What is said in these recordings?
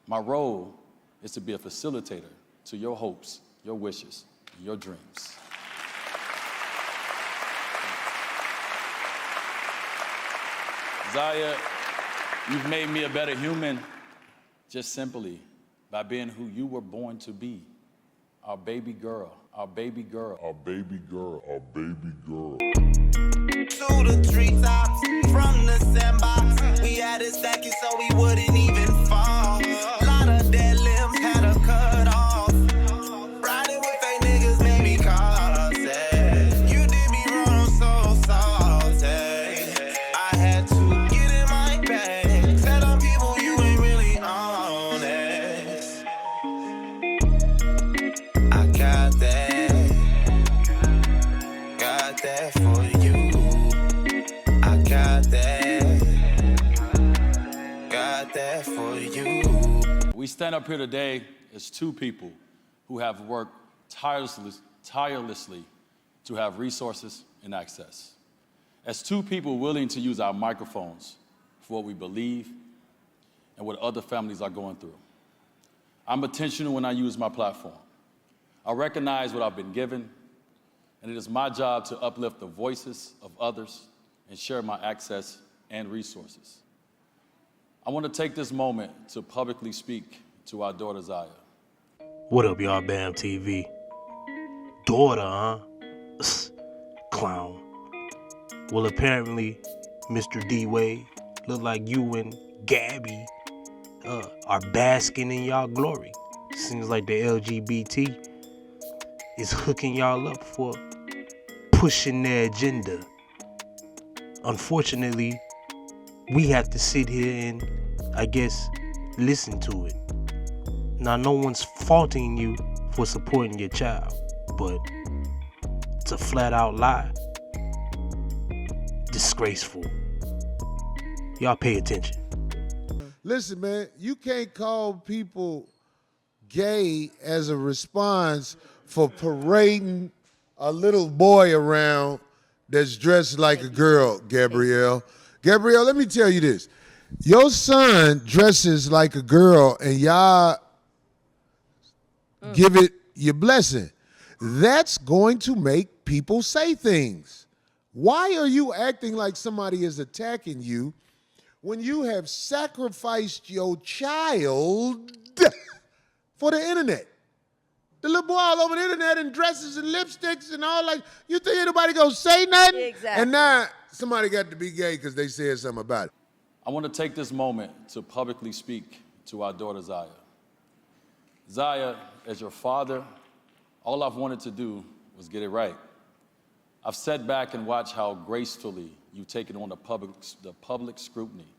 My role is to be a facilitator to your hopes, your wishes, and your dreams. Zaya, you've made me a better human just simply by being who you were born to be. Our baby girl, our baby girl, our baby girl, our baby girl. To the treetops, from the sandbox, we had it stacking so we wouldn't even fall. A lot of dead limbs had to cut off. Riding with fake niggas made me cautious. You did me wrong, so salty. I had to get in my bag. Tell them people you ain't really honest. I got that for you. I got that for you. We stand up here today as two people who have worked tirelessly to have resources and access. As two people willing to use our microphones for what we believe and what other families are going through. I'm intentional when I use my platform. I recognize what I've been given, and it is my job to uplift the voices of others and share my access and resources. I want to take this moment to publicly speak to our daughter, Zaya. What up, y'all, BAM TV? Daughter, huh? Clown. Well, apparently, Mr. D-Wade, look like you and Gabby are basking in y'all glory. Seems like the LGBT is hooking y'all up for pushing their agenda. Unfortunately, we have to sit here and, I guess, listen to it. Now, no one's faulting you for supporting your child, but it's a flat-out lie. Disgraceful. Y'all pay attention. Listen, man, you can't call people gay as a response for parading a little boy around that's dressed like a girl, Gabrielle. Gabrielle, let me tell you this. Your son dresses like a girl and y'all give it your blessing. That's going to make people say things. Why are you acting like somebody is attacking you when you have sacrificed your child for the internet? The little boy all over the internet in dresses and lipsticks and all, like, you think anybody gonna say nothing? Exactly. And now somebody got to be gay because they said something about it. I want to take this moment to publicly speak to our daughter, Zaya. Zaya, as your father, all I've wanted to do was get it right. I've sat back and watched how gracefully you've taken on the public scrutiny.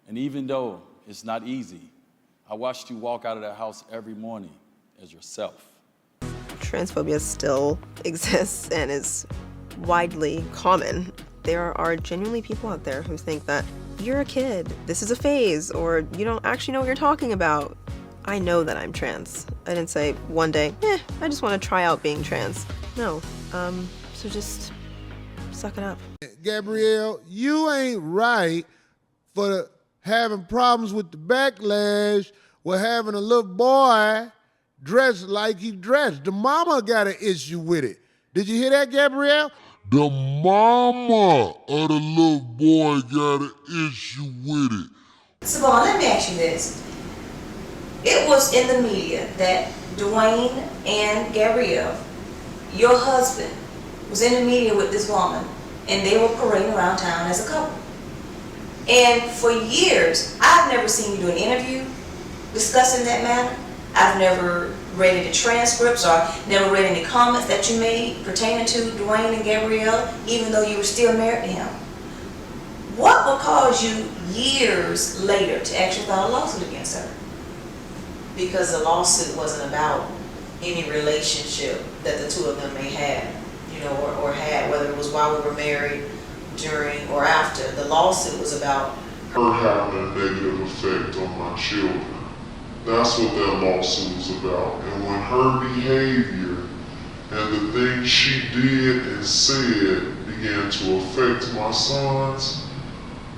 And even though it's not easy, I watched you walk out of that house every morning as yourself. Transphobia still exists and is widely common. There are genuinely people out there who think that you're a kid, this is a phase, or you don't actually know what you're talking about. I know that I'm trans. I didn't say one day, I just want to try out being trans. No, so just suck it up. Gabrielle, you ain't right for having problems with the backlash with having a little boy dressed like he dressed. The mama got an issue with it. Did you hear that, Gabrielle? The mama of the little boy got an issue with it. Savon, let me ask you this. It was in the media that Dwayne and Gabrielle, your husband, was in the media with this woman and they were parading around town as a couple. And for years, I've never seen you do an interview discussing that matter. I've never read any transcripts or never read any comments that you made pertaining to Dwayne and Gabrielle, even though you were still married to him. What would cause you years later to actually file a lawsuit against her? Because the lawsuit wasn't about any relationship that the two of them may have, or had, whether it was while we were married, during, or after. The lawsuit was about her having a negative effect on my children. That's what that lawsuit was about. And when her behavior and the things she did and said began to affect my sons,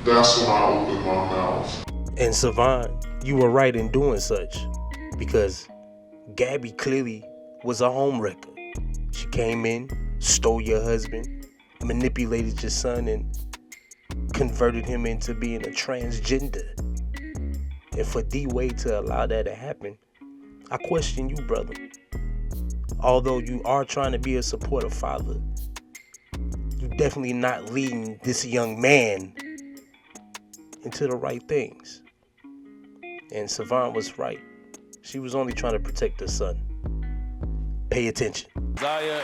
that's when I opened my mouth. And Savon, you were right in doing such, because Gabby clearly was a homewrecker. She came in, stole your husband, manipulated your son, and converted him into being a transgender. And for D-Wade to allow that to happen, I question you, brother. Although you are trying to be a supportive father, you're definitely not leading this young man into the right things. And Savant was right. She was only trying to protect her son. Pay attention. Zaya,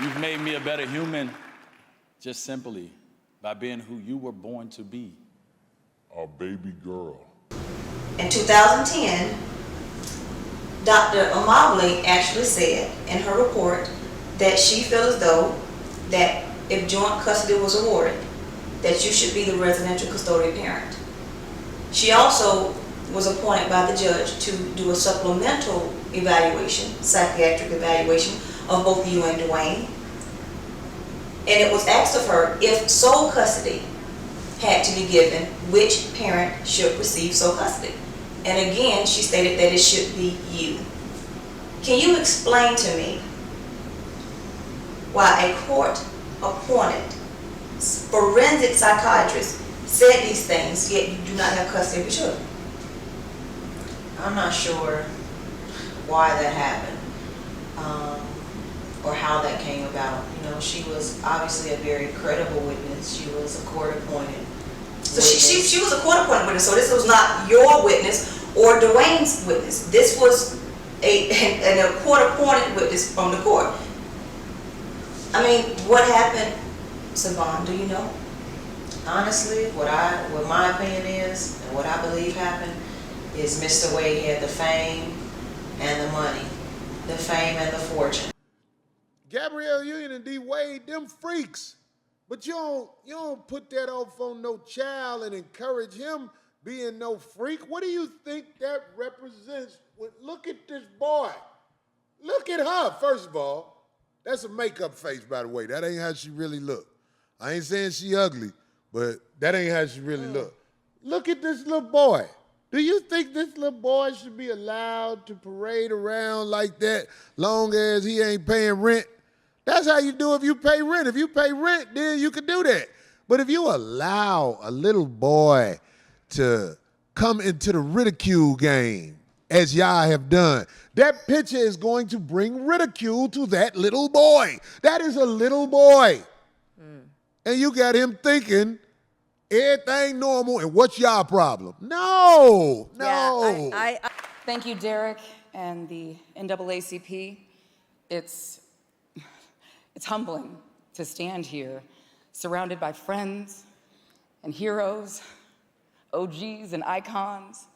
you've made me a better human just simply by being who you were born to be. A baby girl. In 2010, Dr. Amabile actually said in her report that she feels as though that if joint custody was awarded, that you should be the residential custodial parent. She also was appointed by the judge to do a supplemental evaluation, psychiatric evaluation of both you and Dwayne. And it was asked of her if sole custody had to be given, which parent should receive sole custody. And again, she stated that it should be you. Can you explain to me why a court-appointed forensic psychiatrist said these things, yet you do not have custody of your children? I'm not sure why that happened, or how that came about. You know, she was obviously a very credible witness. She was a court-appointed. So she was a court-appointed witness, so this was not your witness or Dwayne's witness. This was a court-appointed witness from the court. I mean, what happened, Savon, do you know? Honestly, what my opinion is, and what I believe happened, is Mr. Wade had the fame and the money, the fame and the fortune. Gabrielle Union and D. Wade, them freaks. But you don't put that off on no child and encourage him being no freak. What do you think that represents? Look at this boy. Look at her, first of all. That's a makeup face, by the way. That ain't how she really look. I ain't saying she ugly, but that ain't how she really look. Look at this little boy. Do you think this little boy should be allowed to parade around like that long as he ain't paying rent? That's how you do if you pay rent. If you pay rent, then you can do that. But if you allow a little boy to come into the ridicule game, as y'all have done, that picture is going to bring ridicule to that little boy. That is a little boy. And you got him thinking everything normal, and what's y'all problem? No. Yeah, thank you, Derek and the NAACP. It's humbling to stand here surrounded by friends and heroes, OGs and icons,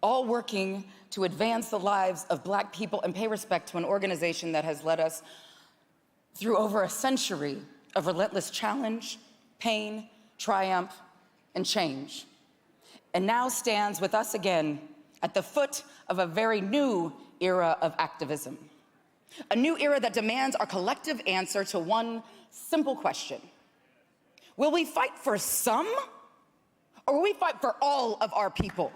all working to advance the lives of Black people and pay respect to an organization that has led us through over a century of relentless challenge, pain, triumph, and change, and now stands with us again at the foot of a very new era of activism. A new era that demands our collective answer to one simple question. Will we fight for some, or will we fight for all of our people?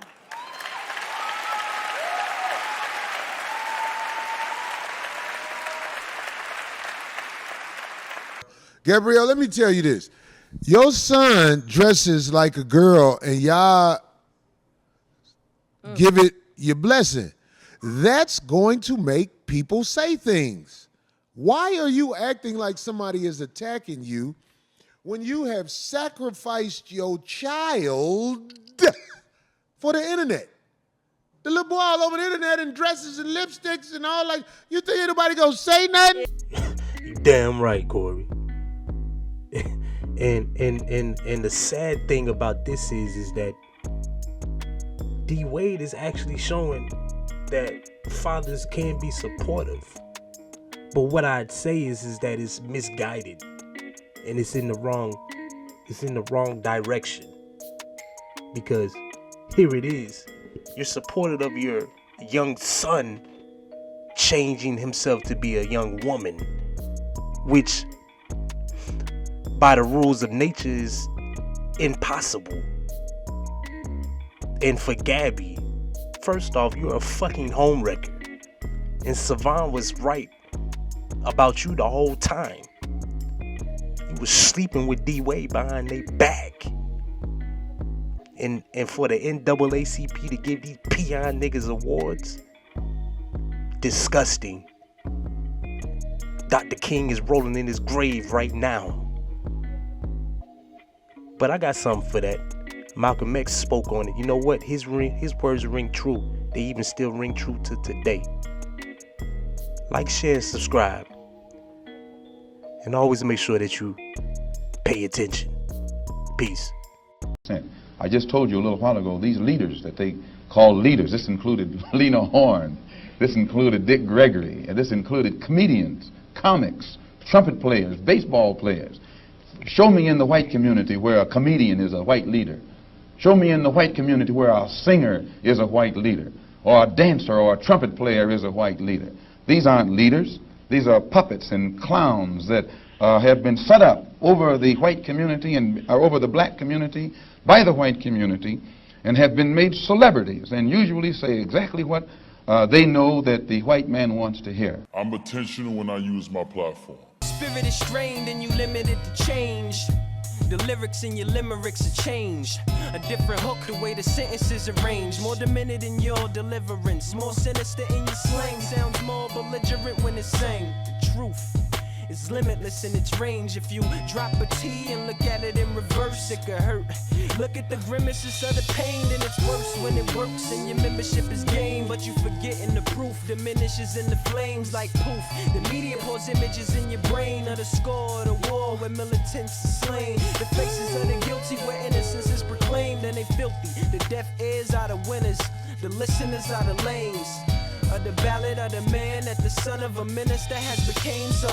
Gabrielle, let me tell you this. Your son dresses like a girl and y'all give it your blessing. That's going to make people say things. Why are you acting like somebody is attacking you when you have sacrificed your child for the internet? The little boy all over the internet in dresses and lipsticks and all like, you think anybody gonna say nothing? You damn right, Corey. And the sad thing about this is that D. Wade is actually showing that fathers can be supportive. But what I'd say is that it's misguided and it's in the wrong direction. Because here it is. You're supportive of your young son changing himself to be a young woman, which by the rules of nature is impossible. And for Gabby, First off, you're a fucking homewrecker. And Savon was right about you the whole time. You was sleeping with D-Wade behind their back. And for the NAACP to give these peon niggas awards, disgusting. Dr. King is rolling in his grave right now. But I got something for that. Malcolm X spoke on it. You know what? His words ring true. They even still ring true to today. Like, share, and subscribe. And always make sure that you pay attention. Peace. I just told you a little while ago, these leaders that they call leaders, this included Lena Horne, this included Dick Gregory, and this included comedians, comics, trumpet players, baseball players. Show me in the white community where a comedian is a white leader. Show me in the white community where a singer is a white leader, or a dancer or a trumpet player is a white leader. These aren't leaders. These are puppets and clowns that have been set up over the white community and over the black community by the white community and have been made celebrities and usually say exactly what they know that the white man wants to hear. I'm attentional when I use my platform. Spirit is strained and you limited to change. The lyrics in your limericks are changed. A different hook, the way the sentences arranged. More demented in your deliverance, more sinister in your slang. Sounds more belligerent when it's sang. The truth is limitless in its range. If you drop a T and look at it in reverse, it could hurt. Look at the grimaces of the pain, then it's worse when it works and your membership is gained. But you forgetting the proof diminishes in the flames like poof. The media pours images in your brain of the score of the war where militants are slain. The faces of the guilty where innocence is proclaimed, and they filthy. The deaf ears are the winners, the listeners are the lames. Of the ballad of the man that the son of a minister has became so